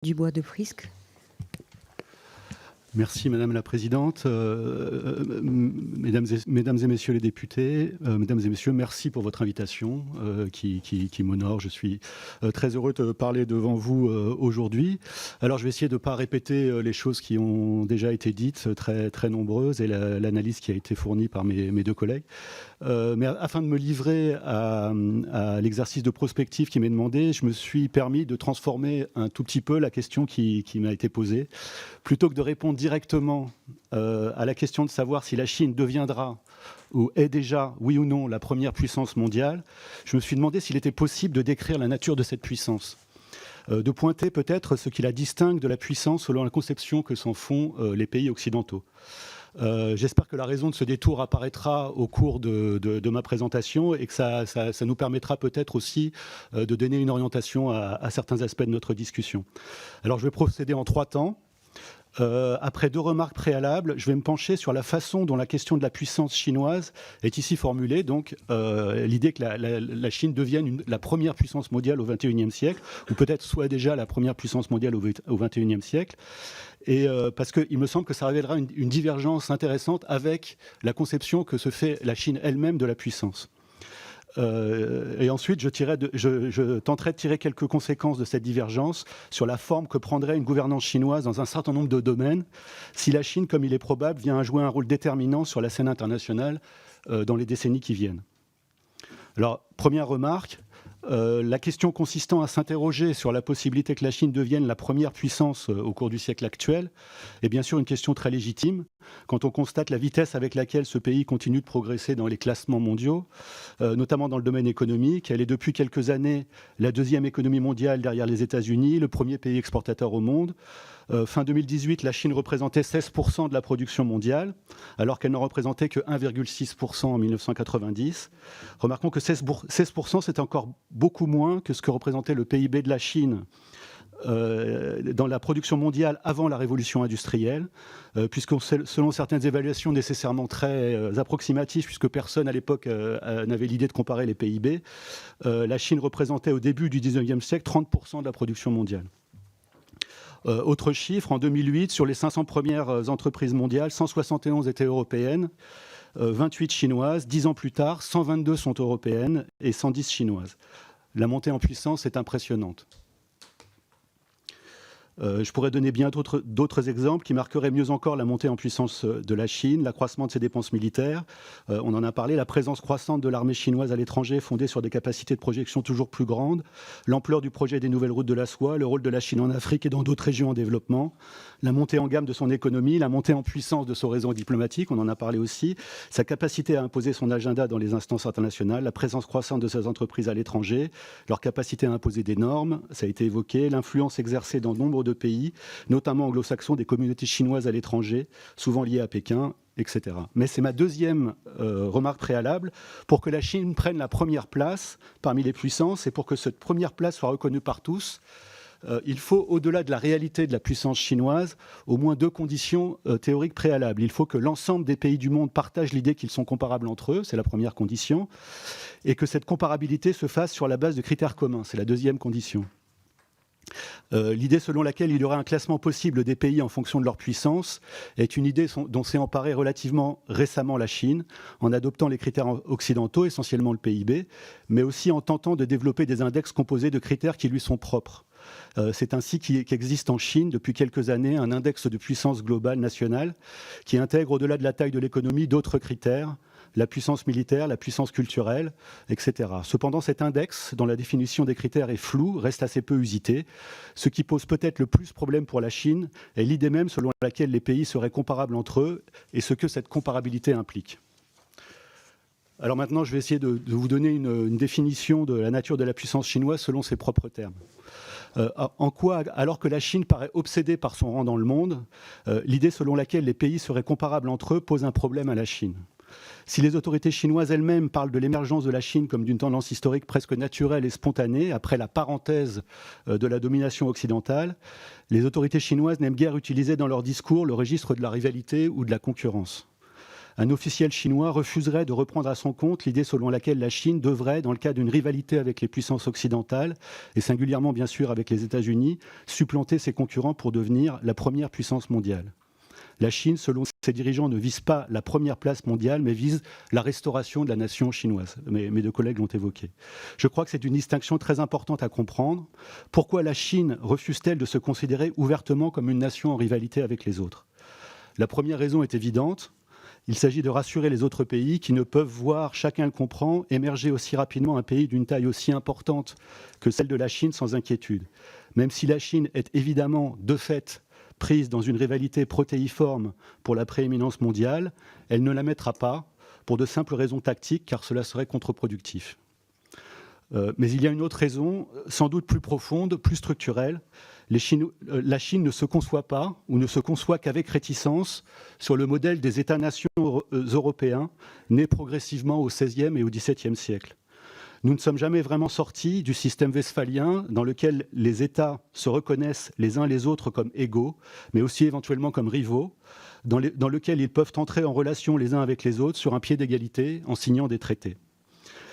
Dubois de Frisque. Merci Madame la Présidente. Mesdames et Messieurs les députés, Mesdames et Messieurs, merci pour votre invitation qui m'honore. Je suis très heureux de parler devant vous aujourd'hui. Alors je vais essayer de ne pas répéter les choses qui ont déjà été dites, très nombreuses, et l'analyse qui a été fournie par mes deux collègues. Mais afin de me livrer à l'exercice de prospective qui m'est demandé, je me suis permis de transformer un tout petit peu la question qui m'a été posée. Plutôt que de répondre directement à la question de savoir si la Chine deviendra ou est déjà, oui ou non, la première puissance mondiale, je me suis demandé s'il était possible de décrire la nature de cette puissance, de pointer peut-être ce qui la distingue de la puissance selon la conception que s'en font les pays occidentaux. J'espère que la raison de ce détour apparaîtra au cours de ma présentation et que ça nous permettra peut-être aussi de donner une orientation à certains aspects de notre discussion. Alors je vais procéder en 3 temps. Après 2 remarques préalables, je vais me pencher sur la façon dont la question de la puissance chinoise est ici formulée, donc l'idée que la Chine devienne la première puissance mondiale au XXIe siècle, ou peut-être soit déjà la première puissance mondiale au XXIe siècle, et parce qu'il me semble que ça révélera une divergence intéressante avec la conception que se fait la Chine elle-même de la puissance. Et ensuite, je tenterai de tirer quelques conséquences de cette divergence sur la forme que prendrait une gouvernance chinoise dans un certain nombre de domaines si la Chine, comme il est probable, vient à jouer un rôle déterminant sur la scène internationale dans les décennies qui viennent. Alors, première remarque, la question consistant à s'interroger sur la possibilité que la Chine devienne la première puissance au cours du siècle actuel est bien sûr une question très légitime quand on constate la vitesse avec laquelle ce pays continue de progresser dans les classements mondiaux, notamment dans le domaine économique. Elle est depuis quelques années la 2e économie mondiale derrière les États-Unis, le premier pays exportateur au monde. Fin 2018, la Chine représentait 16% de la production mondiale, alors qu'elle n'en représentait que 1,6% en 1990. Remarquons que 16%, c'est encore beaucoup moins que ce que représentait le PIB de la Chine dans la production mondiale avant la révolution industrielle, puisque selon certaines évaluations nécessairement très approximatives, puisque personne à l'époque n'avait l'idée de comparer les PIB, la Chine représentait au début du 19e siècle 30% de la production mondiale. Autre chiffre, en 2008, sur les 500 premières entreprises mondiales, 171 étaient européennes, 28 chinoises. 10 ans plus tard, 122 sont européennes et 110 chinoises. La montée en puissance est impressionnante. Je pourrais donner bien d'autres exemples qui marqueraient mieux encore la montée en puissance de la Chine, l'accroissement de ses dépenses militaires. On en a parlé, la présence croissante de l'armée chinoise à l'étranger fondée sur des capacités de projection toujours plus grandes, l'ampleur du projet des nouvelles routes de la soie, le rôle de la Chine en Afrique et dans d'autres régions en développement, la montée en gamme de son économie, la montée en puissance de son réseau diplomatique, on en a parlé aussi, sa capacité à imposer son agenda dans les instances internationales, la présence croissante de ses entreprises à l'étranger, leur capacité à imposer des normes, ça a été évoqué, l'influence exercée dans nombre de pays, notamment anglo-saxons, des communautés chinoises à l'étranger, souvent liées à Pékin, etc. Mais c'est ma 2e remarque préalable. Pour que la Chine prenne la première place parmi les puissances et pour que cette première place soit reconnue par tous, il faut, au-delà de la réalité de la puissance chinoise, au moins 2 conditions théoriques préalables. Il faut que l'ensemble des pays du monde partagent l'idée qu'ils sont comparables entre eux, c'est la première condition, et que cette comparabilité se fasse sur la base de critères communs, c'est la 2e condition. L'idée selon laquelle il y aurait un classement possible des pays en fonction de leur puissance est une idée dont s'est emparée relativement récemment la Chine, en adoptant les critères occidentaux, essentiellement le PIB, mais aussi en tentant de développer des index composés de critères qui lui sont propres. C'est ainsi qu'existe en Chine depuis quelques années un index de puissance globale nationale qui intègre au-delà de la taille de l'économie d'autres critères, la puissance militaire, la puissance culturelle, etc. Cependant, cet index, dont la définition des critères est floue, reste assez peu usité. Ce qui pose peut-être le plus problème pour la Chine est l'idée même selon laquelle les pays seraient comparables entre eux et ce que cette comparabilité implique. Alors maintenant, je vais essayer de vous donner une définition de la nature de la puissance chinoise selon ses propres termes. En quoi, alors que la Chine paraît obsédée par son rang dans le monde, l'idée selon laquelle les pays seraient comparables entre eux pose un problème à la Chine. Si les autorités chinoises elles-mêmes parlent de l'émergence de la Chine comme d'une tendance historique presque naturelle et spontanée, après la parenthèse de la domination occidentale, les autorités chinoises n'aiment guère utiliser dans leur discours le registre de la rivalité ou de la concurrence. Un officiel chinois refuserait de reprendre à son compte l'idée selon laquelle la Chine devrait, dans le cas d'une rivalité avec les puissances occidentales, et singulièrement bien sûr avec les États-Unis, supplanter ses concurrents pour devenir la première puissance mondiale. La Chine, selon ses dirigeants, ne vise pas la première place mondiale, mais vise la restauration de la nation chinoise. Mes deux collègues l'ont évoqué. Je crois que c'est une distinction très importante à comprendre. Pourquoi la Chine refuse-t-elle de se considérer ouvertement comme une nation en rivalité avec les autres ? La première raison est évidente. Il s'agit de rassurer les autres pays qui ne peuvent voir, chacun le comprend, émerger aussi rapidement un pays d'une taille aussi importante que celle de la Chine sans inquiétude. Même si la Chine est évidemment, de fait, prise dans une rivalité protéiforme pour la prééminence mondiale, elle ne la mettra pas pour de simples raisons tactiques, car cela serait contre-productif. Mais il y a une autre raison, sans doute plus profonde, plus structurelle. La Chine ne se conçoit pas, ou ne se conçoit qu'avec réticence, sur le modèle des États-nations européens, nés progressivement au XVIe et au XVIIe siècle. Nous ne sommes jamais vraiment sortis du système westphalien dans lequel les États se reconnaissent les uns les autres comme égaux, mais aussi éventuellement comme rivaux, dans lequel ils peuvent entrer en relation les uns avec les autres sur un pied d'égalité en signant des traités.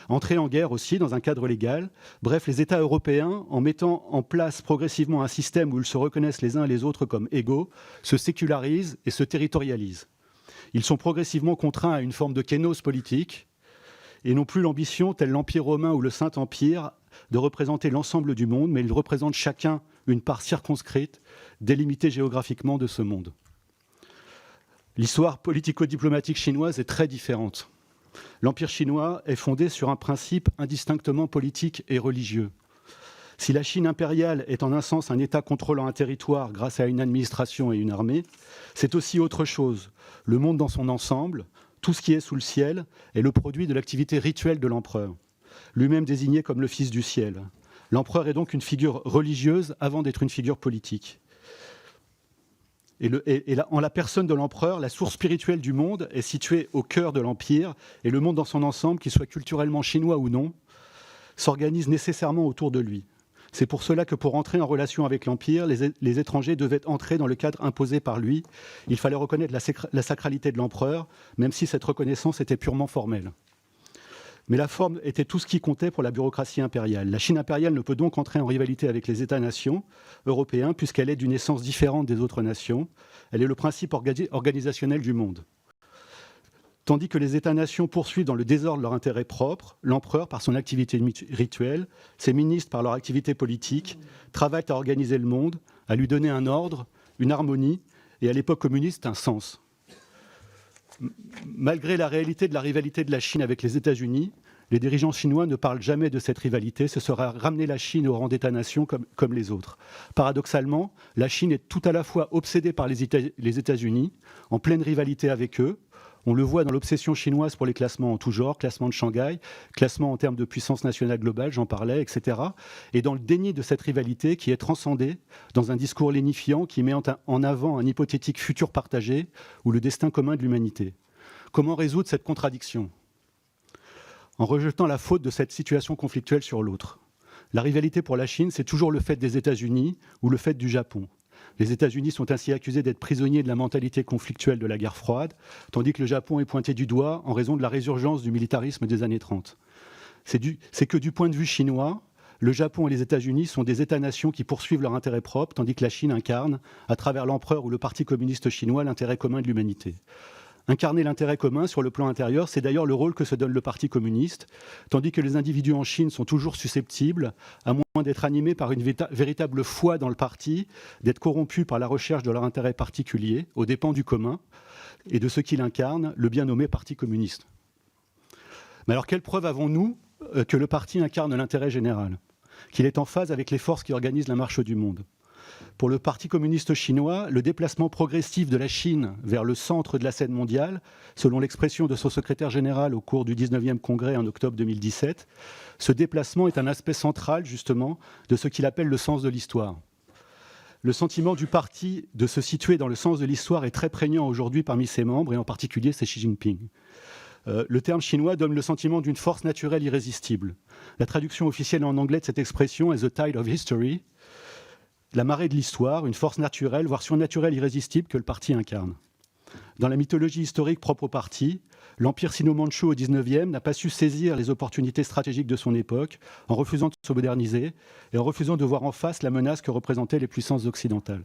Entrer en guerre aussi dans un cadre légal. Bref, les États européens, en mettant en place progressivement un système où ils se reconnaissent les uns les autres comme égaux, se sécularisent et se territorialisent. Ils sont progressivement contraints à une forme de kénose politique et n'ont plus l'ambition, tel l'Empire romain ou le Saint-Empire, de représenter l'ensemble du monde, mais ils représentent chacun une part circonscrite, délimitée géographiquement de ce monde. L'histoire politico-diplomatique chinoise est très différente. L'Empire chinois est fondé sur un principe indistinctement politique et religieux. Si la Chine impériale est en un sens un État contrôlant un territoire grâce à une administration et une armée, c'est aussi autre chose. Le monde dans son ensemble, tout ce qui est sous le ciel, est le produit de l'activité rituelle de l'empereur, lui-même désigné comme le fils du ciel. L'empereur est donc une figure religieuse avant d'être une figure politique. En la personne de l'empereur, la source spirituelle du monde est située au cœur de l'Empire, et le monde dans son ensemble, qu'il soit culturellement chinois ou non, s'organise nécessairement autour de lui. C'est pour cela que pour entrer en relation avec l'Empire, les étrangers devaient entrer dans le cadre imposé par lui. Il fallait reconnaître la sacralité de l'empereur, même si cette reconnaissance était purement formelle. Mais la forme était tout ce qui comptait pour la bureaucratie impériale. La Chine impériale ne peut donc entrer en rivalité avec les États-nations européens puisqu'elle est d'une essence différente des autres nations. Elle est le principe organisationnel du monde. Tandis que les États-nations poursuivent dans le désordre leur intérêt propre, l'empereur, par son activité rituelle, ses ministres, par leur activité politique, travaillent à organiser le monde, à lui donner un ordre, une harmonie, et à l'époque communiste, un sens. Malgré la réalité de la rivalité de la Chine avec les États-Unis, les dirigeants chinois ne parlent jamais de cette rivalité. Ce sera ramener la Chine au rang d'État-nation comme les autres. Paradoxalement, la Chine est tout à la fois obsédée par les États-Unis, en pleine rivalité avec eux. On le voit dans l'obsession chinoise pour les classements en tout genre, classement de Shanghai, classement en termes de puissance nationale globale, j'en parlais, etc. Et dans le déni de cette rivalité qui est transcendée dans un discours lénifiant qui met en avant un hypothétique futur partagé ou le destin commun de l'humanité. Comment résoudre cette contradiction ? En rejetant la faute de cette situation conflictuelle sur l'autre. La rivalité pour la Chine, c'est toujours le fait des États-Unis ou le fait du Japon. Les États-Unis sont ainsi accusés d'être prisonniers de la mentalité conflictuelle de la guerre froide, tandis que le Japon est pointé du doigt en raison de la résurgence du militarisme des années 30. C'est que du point de vue chinois, le Japon et les États-Unis sont des États-nations qui poursuivent leur intérêt propre, tandis que la Chine incarne, à travers l'empereur ou le Parti communiste chinois, l'intérêt commun de l'humanité. Incarner l'intérêt commun sur le plan intérieur, c'est d'ailleurs le rôle que se donne le Parti communiste, tandis que les individus en Chine sont toujours susceptibles, à moins d'être animés par une véritable foi dans le parti, d'être corrompus par la recherche de leur intérêt particulier, aux dépens du commun, et de ce qu'il incarne, le bien nommé Parti communiste. Mais alors, quelle preuve avons-nous que le parti incarne l'intérêt général, qu'il est en phase avec les forces qui organisent la marche du monde ? Pour le Parti communiste chinois, le déplacement progressif de la Chine vers le centre de la scène mondiale, selon l'expression de son secrétaire général au cours du 19e congrès en octobre 2017, ce déplacement est un aspect central, justement, de ce qu'il appelle le sens de l'histoire. Le sentiment du parti de se situer dans le sens de l'histoire est très prégnant aujourd'hui parmi ses membres, et en particulier c'est Xi Jinping. Le terme chinois donne le sentiment d'une force naturelle irrésistible. La traduction officielle en anglais de cette expression est « the tide of history », la marée de l'histoire, une force naturelle, voire surnaturelle irrésistible que le parti incarne. Dans la mythologie historique propre au parti, l'empire sino-mandchou au XIXe n'a pas su saisir les opportunités stratégiques de son époque en refusant de se moderniser et en refusant de voir en face la menace que représentaient les puissances occidentales.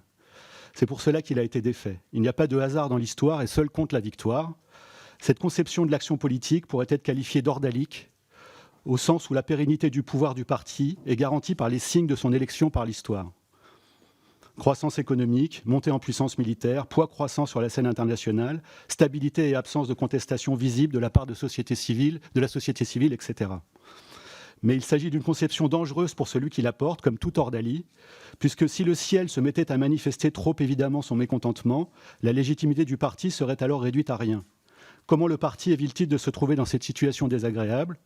C'est pour cela qu'il a été défait. Il n'y a pas de hasard dans l'histoire et seul compte la victoire. Cette conception de l'action politique pourrait être qualifiée d'ordalique, au sens où la pérennité du pouvoir du parti est garantie par les signes de son élection par l'histoire. Croissance économique, montée en puissance militaire, poids croissant sur la scène internationale, stabilité et absence de contestation visible de la part de la société civile, etc. Mais il s'agit d'une conception dangereuse pour celui qui la porte, comme tout ordalie, puisque si le ciel se mettait à manifester trop évidemment son mécontentement, la légitimité du parti serait alors réduite à rien. Comment le parti évite-t-il de se trouver dans cette situation désagréable ?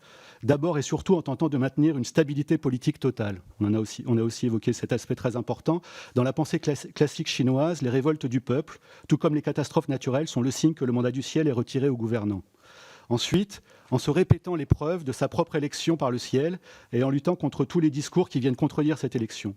D'abord et surtout en tentant de maintenir une stabilité politique totale. On a aussi évoqué cet aspect très important. Dans la pensée classique chinoise, les révoltes du peuple, tout comme les catastrophes naturelles, sont le signe que le mandat du ciel est retiré aux gouvernants. Ensuite, en se répétant les preuves de sa propre élection par le ciel et en luttant contre tous les discours qui viennent contredire cette élection.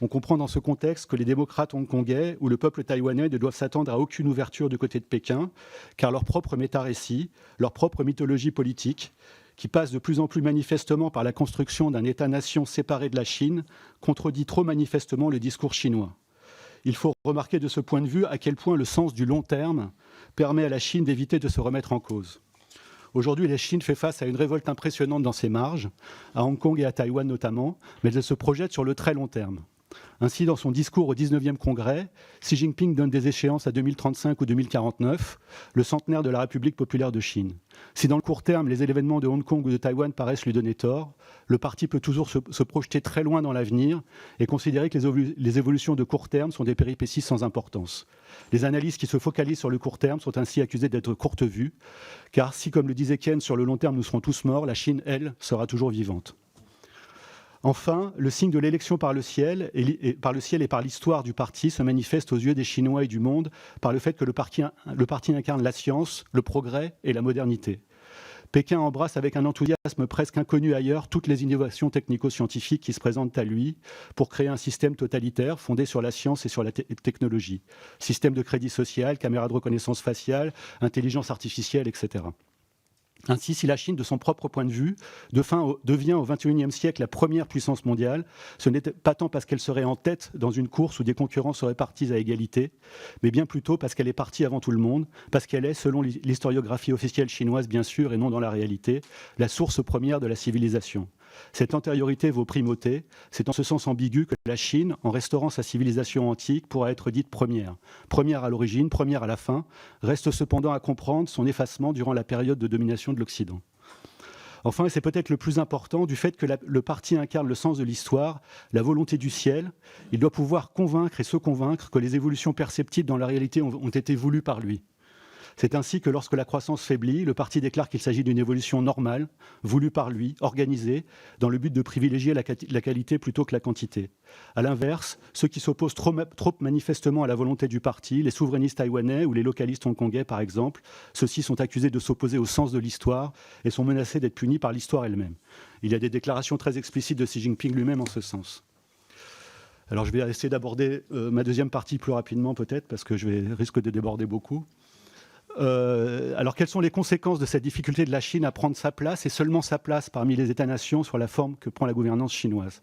On comprend dans ce contexte que les démocrates hongkongais ou le peuple taïwanais ne doivent s'attendre à aucune ouverture du côté de Pékin, car leur propre méta-récit, leur propre mythologie politique, qui passe de plus en plus manifestement par la construction d'un État-nation séparé de la Chine, contredit trop manifestement le discours chinois. Il faut remarquer de ce point de vue à quel point le sens du long terme permet à la Chine d'éviter de se remettre en cause. Aujourd'hui, la Chine fait face à une révolte impressionnante dans ses marges, à Hong Kong et à Taïwan notamment, mais elle se projette sur le très long terme. Ainsi, dans son discours au 19e congrès, Xi Jinping donne des échéances à 2035 ou 2049, le centenaire de la République populaire de Chine. Si dans le court terme, les événements de Hong Kong ou de Taïwan paraissent lui donner tort, le parti peut toujours se projeter très loin dans l'avenir et considérer que les évolutions de court terme sont des péripéties sans importance. Les analyses qui se focalisent sur le court terme sont ainsi accusées d'être courte vue, car si, comme le disait Keynes, sur le long terme nous serons tous morts, la Chine, elle, sera toujours vivante. Enfin, le signe de l'élection par le ciel et par l'histoire du parti se manifeste aux yeux des Chinois et du monde par le fait que le parti incarne la science, le progrès et la modernité. Pékin embrasse avec un enthousiasme presque inconnu ailleurs toutes les innovations technico-scientifiques qui se présentent à lui pour créer un système totalitaire fondé sur la science et sur la technologie. Système de crédit social, caméra de reconnaissance faciale, intelligence artificielle, etc. Ainsi, si la Chine, de son propre point de vue, devient au XXIe siècle la première puissance mondiale, ce n'est pas tant parce qu'elle serait en tête dans une course où des concurrents seraient partis à égalité, mais bien plutôt parce qu'elle est partie avant tout le monde, parce qu'elle est, selon l'historiographie officielle chinoise bien sûr, et non dans la réalité, la source première de la civilisation. Cette antériorité vaut primauté, c'est en ce sens ambigu que la Chine, en restaurant sa civilisation antique, pourra être dite première. Première à l'origine, première à la fin, reste cependant à comprendre son effacement durant la période de domination de l'Occident. Enfin, et c'est peut-être le plus important, du fait que le parti incarne le sens de l'histoire, la volonté du ciel, il doit pouvoir convaincre et se convaincre que les évolutions perceptibles dans la réalité ont été voulues par lui. C'est ainsi que lorsque la croissance faiblit, le parti déclare qu'il s'agit d'une évolution normale, voulue par lui, organisée, dans le but de privilégier la qualité plutôt que la quantité. A l'inverse, ceux qui s'opposent trop manifestement à la volonté du parti, les souverainistes taïwanais ou les localistes hongkongais par exemple, ceux-ci sont accusés de s'opposer au sens de l'histoire et sont menacés d'être punis par l'histoire elle-même. Il y a des déclarations très explicites de Xi Jinping lui-même en ce sens. Alors je vais essayer d'aborder ma deuxième partie plus rapidement peut-être, parce que je risque de déborder beaucoup. Alors, quelles sont les conséquences de cette difficulté de la Chine à prendre sa place, et seulement sa place parmi les États-nations, sur la forme que prend la gouvernance chinoise ?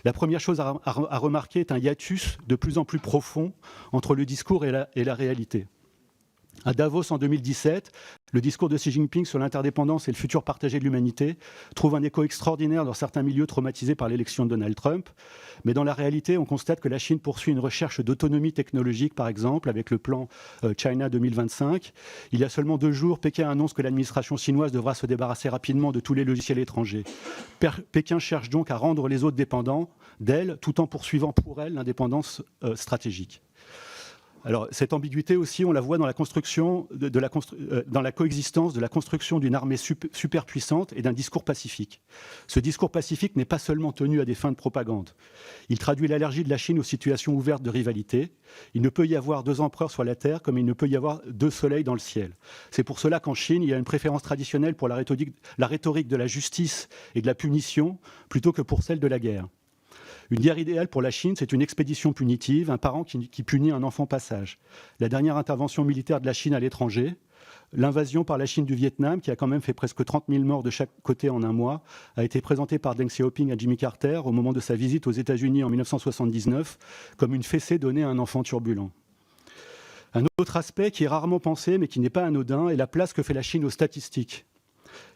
La première chose à remarquer est un hiatus de plus en plus profond entre le discours et la réalité. À Davos en 2017, le discours de Xi Jinping sur l'interdépendance et le futur partagé de l'humanité trouve un écho extraordinaire dans certains milieux traumatisés par l'élection de Donald Trump. Mais dans la réalité, on constate que la Chine poursuit une recherche d'autonomie technologique, par exemple, avec le plan China 2025. Il y a seulement 2 jours, Pékin annonce que l'administration chinoise devra se débarrasser rapidement de tous les logiciels étrangers. Pékin cherche donc à rendre les autres dépendants d'elle, tout en poursuivant pour elle l'indépendance stratégique. Alors, cette ambiguïté aussi, on la voit dans la construction, dans la coexistence de la construction d'une armée super puissante et d'un discours pacifique. Ce discours pacifique n'est pas seulement tenu à des fins de propagande. Il traduit l'allergie de la Chine aux situations ouvertes de rivalité. Il ne peut y avoir 2 empereurs sur la terre comme il ne peut y avoir 2 soleils dans le ciel. C'est pour cela qu'en Chine, il y a une préférence traditionnelle pour la rhétorique de la justice et de la punition plutôt que pour celle de la guerre. Une guerre idéale pour la Chine, c'est une expédition punitive, un parent qui punit un enfant passage. La dernière intervention militaire de la Chine à l'étranger, l'invasion par la Chine du Vietnam, qui a quand même fait presque 30 000 morts de chaque côté en un mois, a été présentée par Deng Xiaoping à Jimmy Carter au moment de sa visite aux États-Unis en 1979 comme une fessée donnée à un enfant turbulent. Un autre aspect qui est rarement pensé, mais qui n'est pas anodin, est la place que fait la Chine aux statistiques.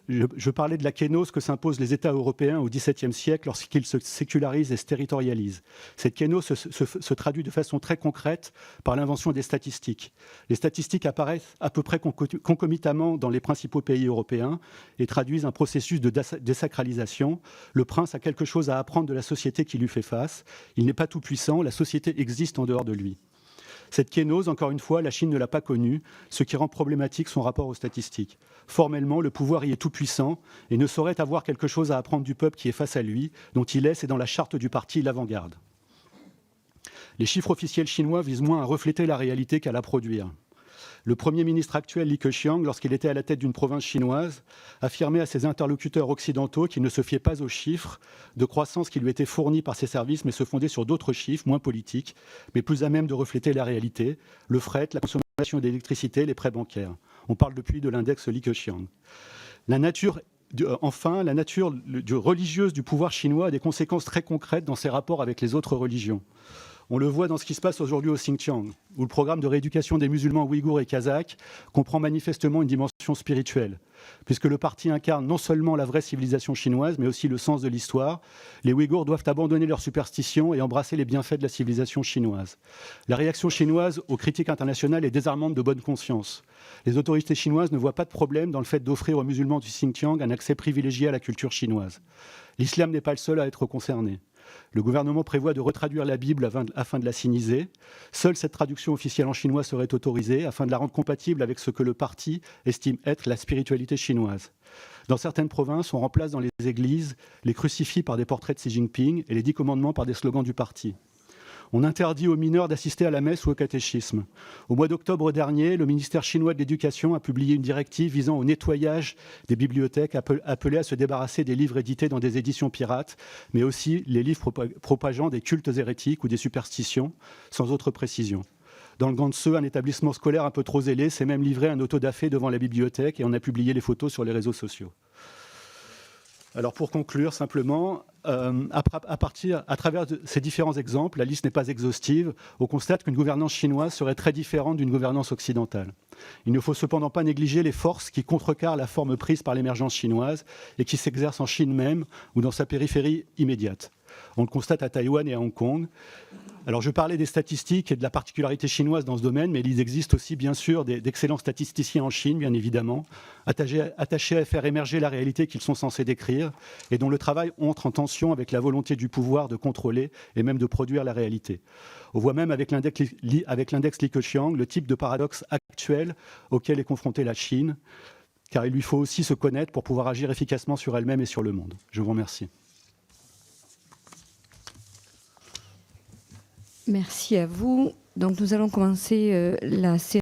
Je parlais de la kénose que s'imposent les États européens au XVIIe siècle lorsqu'ils se sécularisent et se territorialisent. Cette kénose se traduit de façon très concrète par l'invention des statistiques. Les statistiques apparaissent à peu près concomitamment dans les principaux pays européens et traduisent un processus de désacralisation. Le prince a quelque chose à apprendre de la société qui lui fait face. Il n'est pas tout puissant, la société existe en dehors de lui. Cette kénose, encore une fois, la Chine ne l'a pas connue, ce qui rend problématique son rapport aux statistiques. Formellement, le pouvoir y est tout puissant et ne saurait avoir quelque chose à apprendre du peuple qui est face à lui, dont il est, c'est dans la charte du parti, l'avant-garde. Les chiffres officiels chinois visent moins à refléter la réalité qu'à la produire. Le Premier ministre actuel, Li Keqiang, lorsqu'il était à la tête d'une province chinoise, affirmait à ses interlocuteurs occidentaux qu'il ne se fiait pas aux chiffres de croissance qui lui étaient fournis par ses services, mais se fondait sur d'autres chiffres, moins politiques, mais plus à même de refléter la réalité, le fret, la consommation d'électricité, les prêts bancaires. On parle depuis de l'index Li Keqiang. Enfin, la nature religieuse du pouvoir chinois a des conséquences très concrètes dans ses rapports avec les autres religions. On le voit dans ce qui se passe aujourd'hui au Xinjiang, où le programme de rééducation des musulmans ouïghours et kazakhs comprend manifestement une dimension spirituelle, puisque le parti incarne non seulement la vraie civilisation chinoise, mais aussi le sens de l'histoire. Les Ouïghours doivent abandonner leurs superstitions et embrasser les bienfaits de la civilisation chinoise. La réaction chinoise aux critiques internationales est désarmante de bonne conscience. Les autorités chinoises ne voient pas de problème dans le fait d'offrir aux musulmans du Xinjiang un accès privilégié à la culture chinoise. L'islam n'est pas le seul à être concerné. Le gouvernement prévoit de retraduire la Bible afin de la siniser. Seule cette traduction officielle en chinois serait autorisée afin de la rendre compatible avec ce que le parti estime être la spiritualité chinoise. Dans certaines provinces, on remplace dans les églises les crucifix par des portraits de Xi Jinping et les 10 commandements par des slogans du parti. On interdit aux mineurs d'assister à la messe ou au catéchisme. Au mois d'octobre dernier, le ministère chinois de l'Éducation a publié une directive visant au nettoyage des bibliothèques, appelée à se débarrasser des livres édités dans des éditions pirates, mais aussi les livres propageant des cultes hérétiques ou des superstitions, sans autre précision. Dans le Gansu, un établissement scolaire un peu trop zélé s'est même livré un autodafé devant la bibliothèque et on a publié les photos sur les réseaux sociaux. Alors pour conclure simplement, à travers ces différents exemples, la liste n'est pas exhaustive, on constate qu'une gouvernance chinoise serait très différente d'une gouvernance occidentale. Il ne faut cependant pas négliger les forces qui contrecarrent la forme prise par l'émergence chinoise et qui s'exercent en Chine même ou dans sa périphérie immédiate. On le constate à Taïwan et à Hong Kong. Alors je parlais des statistiques et de la particularité chinoise dans ce domaine, mais il existe aussi bien sûr d'excellents statisticiens en Chine, bien évidemment, attachés à faire émerger la réalité qu'ils sont censés décrire et dont le travail entre en tension avec la volonté du pouvoir de contrôler et même de produire la réalité. On voit même avec l'index Li Keqiang le type de paradoxe actuel auquel est confrontée la Chine, car il lui faut aussi se connaître pour pouvoir agir efficacement sur elle-même et sur le monde. Je vous remercie. Merci à vous. Donc nous allons commencer la séance.